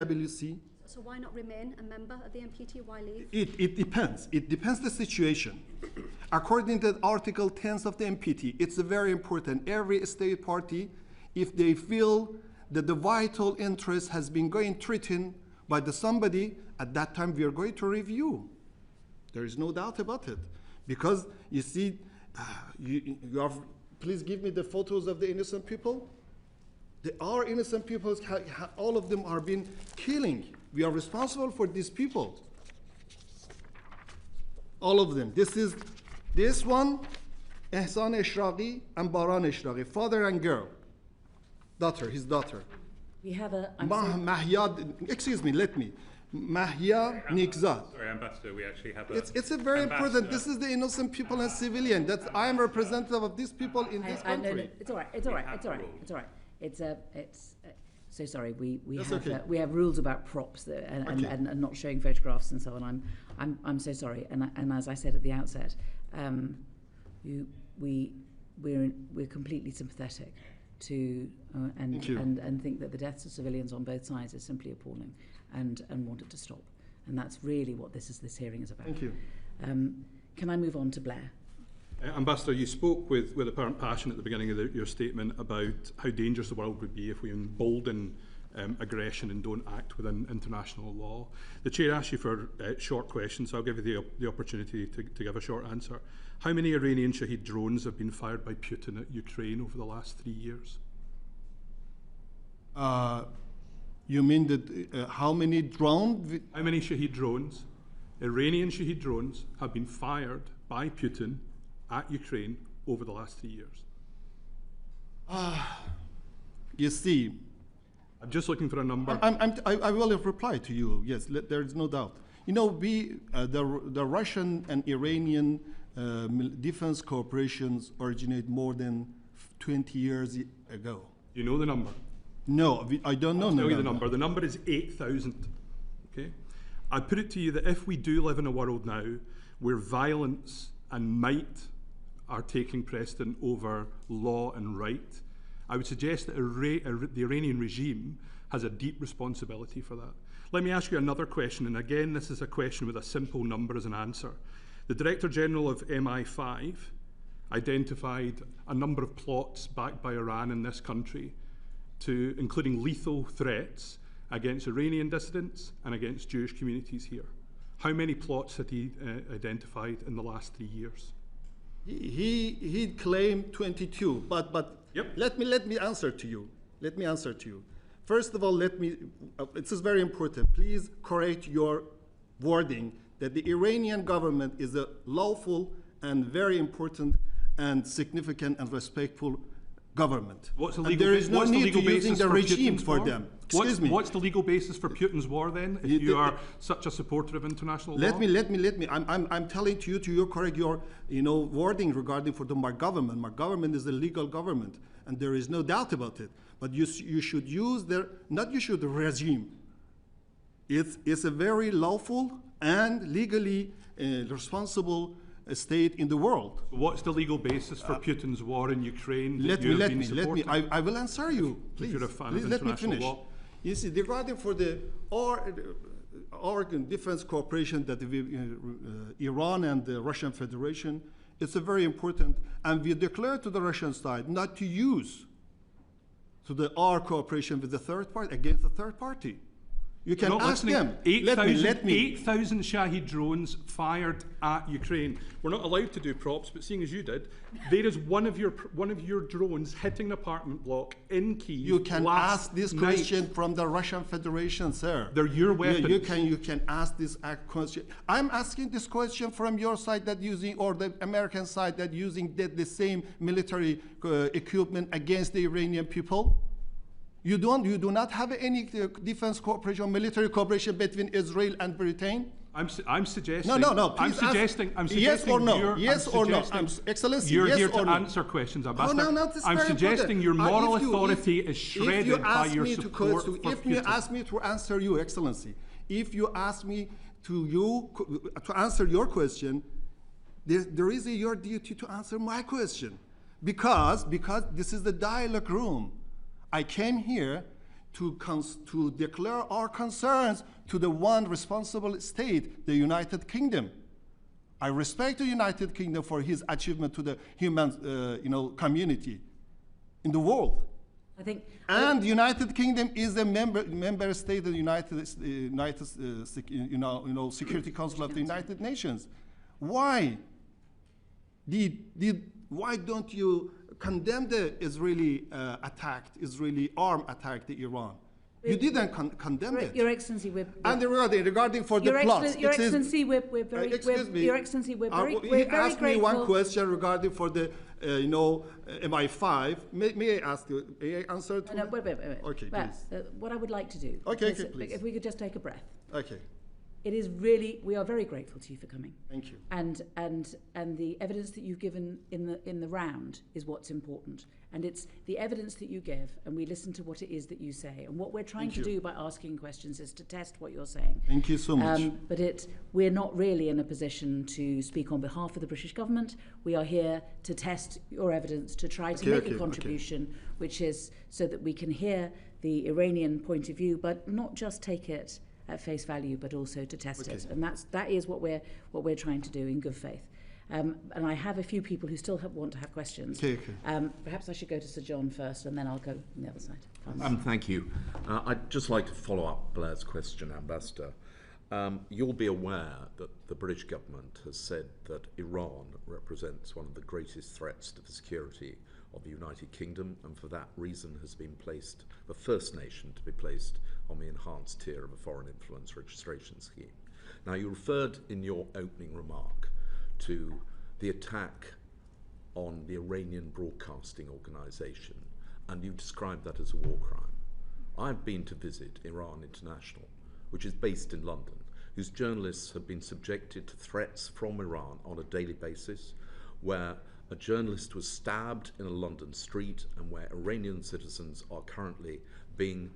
WC. So why not remain a member of the NPT? Why leave? It depends. It depends the situation. According to Article 10 of the NPT, it's very important. Every state party, if they feel that the vital interest has been going threatened by somebody, at that time we are going to review. There is no doubt about it. Because you see, please give me the photos of the innocent people. Our innocent people, all of them are being killing. We are responsible for these people. All of them. This one, Ehsan Eshraqi and Baran Eshraqi, father and girl. His daughter. We have a... Mahia Nikzad. Sorry, Ambassador, we actually have a... It's a very important, this is the innocent people and civilian. I am representative of these people in this country. No, it's all right, it's all right, it's all right, it's all right. So sorry, we have rules about props and not showing photographs and so on. I'm so sorry, and as I said at the outset, we're completely sympathetic to and think that the deaths of civilians on both sides is simply appalling, and want it to stop. And that's really what this hearing is about. Thank you. Can I move on to Blair? Ambassador, you spoke with apparent passion at the beginning of your statement about how dangerous the world would be if we embolden aggression and don't act within international law. The Chair asked you for short questions, so I'll give you the opportunity to give a short answer. How many Iranian Shaheed drones have been fired by Putin at Ukraine over the last 3 years? You mean that how many drones? How many Shaheed drones, Iranian Shaheed drones, have been fired by Putin at Ukraine over the last 3 years? You see, I'm just looking for a number. I will reply to you. Yes, there is no doubt. You know, the Russian and Iranian defense cooperations originate more than 20 years ago. You know the number? No, I don't know. I'll tell you the number. The number is 8,000. Okay, I put it to you that if we do live in a world now where violence and might are taking precedent over law and right, I would suggest that the Iranian regime has a deep responsibility for that. Let me ask you another question, and again, this is a question with a simple number as an answer. The Director General of MI5 identified a number of plots backed by Iran in this country, including lethal threats against Iranian dissidents and against Jewish communities here. How many plots had he identified in the last 3 years? He claimed 22, but yep. Let me answer to you. First of all, this is very important. Please correct your wording that the Iranian government is a lawful and very important and significant and respectful government. There is no need to using the regime for them. Excuse me. What's the legal basis for Putin's war then? If you are such a supporter of international law? Let me. I'm telling to you correct your wording regarding for my government. My government is a legal government, and there is no doubt about it. But you should use the regime. It's a very lawful and legally responsible state in the world. What's the legal basis for Putin's war in Ukraine? Let me. I will answer you. Please, let me finish. Law. You see, regarding for our defense cooperation that Iran and the Russian Federation, it's a very important, and we declare to the Russian side not to use our cooperation with the third party against the third party. You can ask them. 8,000 Shaheed drones fired at Ukraine. We're not allowed to do props, but seeing as you did, there is one of your drones hitting an apartment block in Kyiv. You can ask this question from the Russian Federation, sir. They're your weapons. You can ask this question. I'm asking this question from your side that using, or the American side that using the same military equipment against the Iranian people. You do not have any defense cooperation or military cooperation between Israel and Britain? I'm suggesting. No. I'm suggesting. Yes or no. Yes or no. Excellency. You're yes here or to no. answer questions, Ambassador. Oh, no, this is I'm very suggesting important. your moral authority is shredded by your support for Putin. If you ask me to answer you, Excellency, if you ask me to answer your question, there is your duty to answer my question, because this is the dialogue room. I came here to declare our concerns to the one responsible state, the United Kingdom. I respect the United Kingdom for his achievement to the human community in the world. I think, and United Kingdom is a member state of the Security Council of the United Nations. Why why don't you condemn the Israeli armed attack to Iran? You didn't condemn it. Your Excellency, and regarding for the plots, Your Excellency, we're very asked me grateful. one question regarding for the MI5. May I ask you? May I answer to? No, wait. Okay, please. What I would like to do. Okay, please. If we could just take a breath. Okay. It is really, we are very grateful to you for coming. Thank you. And the evidence that you've given in the round is what's important. And it's the evidence that you give, and we listen to what it is that you say. And what we're trying to do by asking questions is to test what you're saying. Thank you so much. But we're not really in a position to speak on behalf of the British government. We are here to test your evidence, to try to make a contribution, which is so that we can hear the Iranian point of view, but not just take it at face value, but also to test it. And that is what we're trying to do in good faith. And I have a few people who still want to have questions. Perhaps I should go to Sir John first, and then I'll go on the other side. Thank you. I'd just like to follow up Blair's question, Ambassador. You'll be aware that the British government has said that Iran represents one of the greatest threats to the security of the United Kingdom, and for that reason has been placed, the first nation to be placed on the enhanced tier of a foreign influence registration scheme. Now, you referred in your opening remark to the attack on the Iranian Broadcasting Organization, and you described that as a war crime. I've been to visit Iran International, which is based in London, whose journalists have been subjected to threats from Iran on a daily basis, where a journalist was stabbed in a London street, and where Iranian citizens are currently being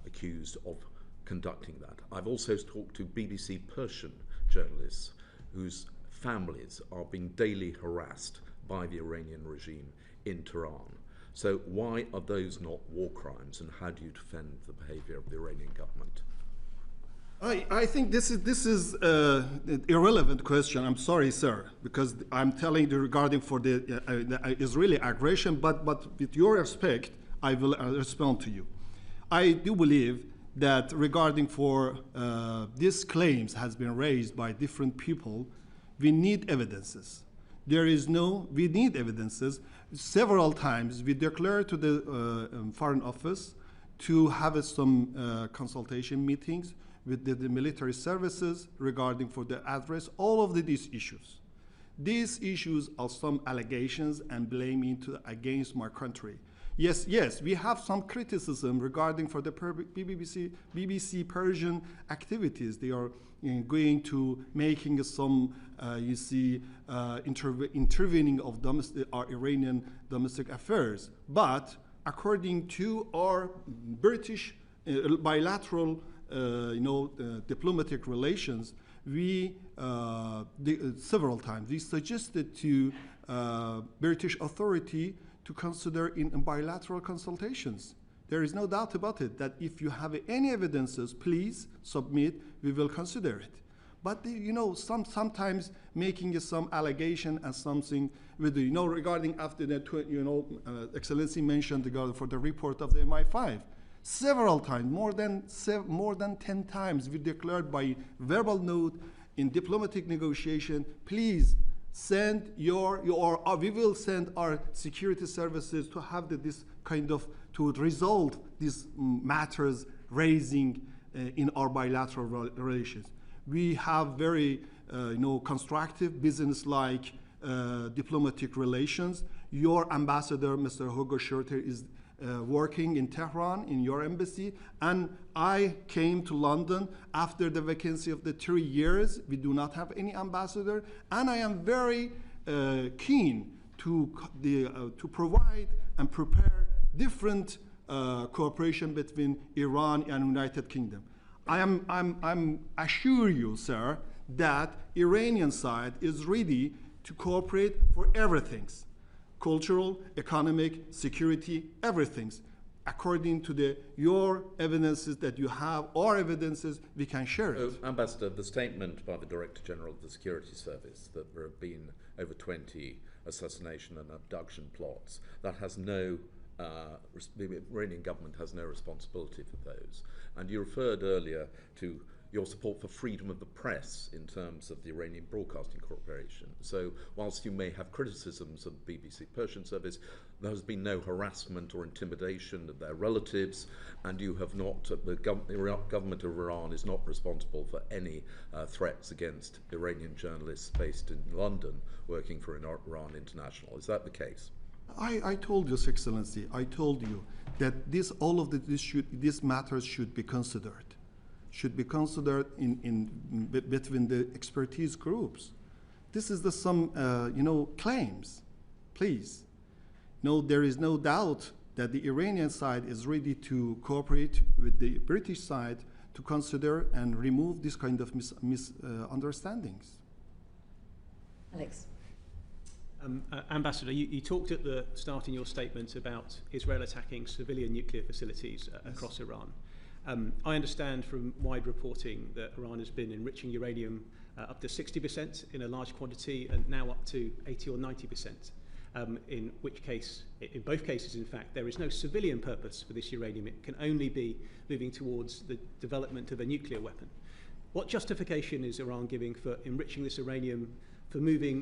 accused of conducting that. I've also talked to BBC Persian journalists whose families are being daily harassed by the Iranian regime in Tehran. So why are those not war crimes, and how do you defend the behavior of the Iranian government? I think this is an irrelevant question. I'm sorry, sir, because I'm telling you regarding for the Israeli aggression, but with your respect, I will respond to you. I do believe that regarding for these claims has been raised by different people, we need evidences. We need evidences. Several times we declared to the Foreign Office to have some consultation meetings with the military services regarding for the address all of these issues. These issues are some allegations and blaming against my country. Yes, we have some criticism regarding for the BBC Persian activities. They are going to making some, intervening of our Iranian domestic affairs. But according to our British bilateral diplomatic relations, we several times we suggested to British authority to consider in bilateral consultations. There is no doubt about it that if you have any evidences, please submit. We will consider it. But sometimes making some allegation and something with regarding after that Excellency mentioned regarding for the report of the MI5. Several times, more than 10 times, we declared by verbal note in diplomatic negotiation, please send we will send our security services to have this kind of, to resolve these matters raising in our bilateral relations. We have very, constructive, business-like diplomatic relations. Your ambassador, Mr. Hugo Schurter, is working in Tehran in your embassy, and I came to London after the vacancy of the 3 years. We do not have any ambassador, and I am very keen to provide and prepare different cooperation between Iran and United Kingdom. I'm assure you, sir, that Iranian side is ready to cooperate for everything. Cultural, economic, security, everything. according to your evidences that you have, or evidences, we can share it. Ambassador, the statement by the Director General of the Security Service that there have been over 20 assassination and abduction plots, that has no, the Iranian government has no responsibility for those. And you referred earlier to your support for freedom of the press in terms of the Iranian Broadcasting Corporation. So whilst you may have criticisms of the BBC Persian service, there has been no harassment or intimidation of their relatives, and you have not, the government of Iran is not responsible for any threats against Iranian journalists based in London working for Iran International. Is that the case? I told you, Your Excellency, I told you that these matters should be considered. Should be considered between the expertise groups. This is some claims. Please, no, there is no doubt that the Iranian side is ready to cooperate with the British side to consider and remove this kind of misunderstandings. Alex. Ambassador, you talked at the start in your statement about Israel attacking civilian nuclear facilities across Iran. I understand from wide reporting that Iran has been enriching uranium up to 60% in a large quantity, and now up to 80 or 90%. In both cases, in fact, there is no civilian purpose for this uranium. It can only be moving towards the development of a nuclear weapon. What justification is Iran giving for enriching this uranium, for moving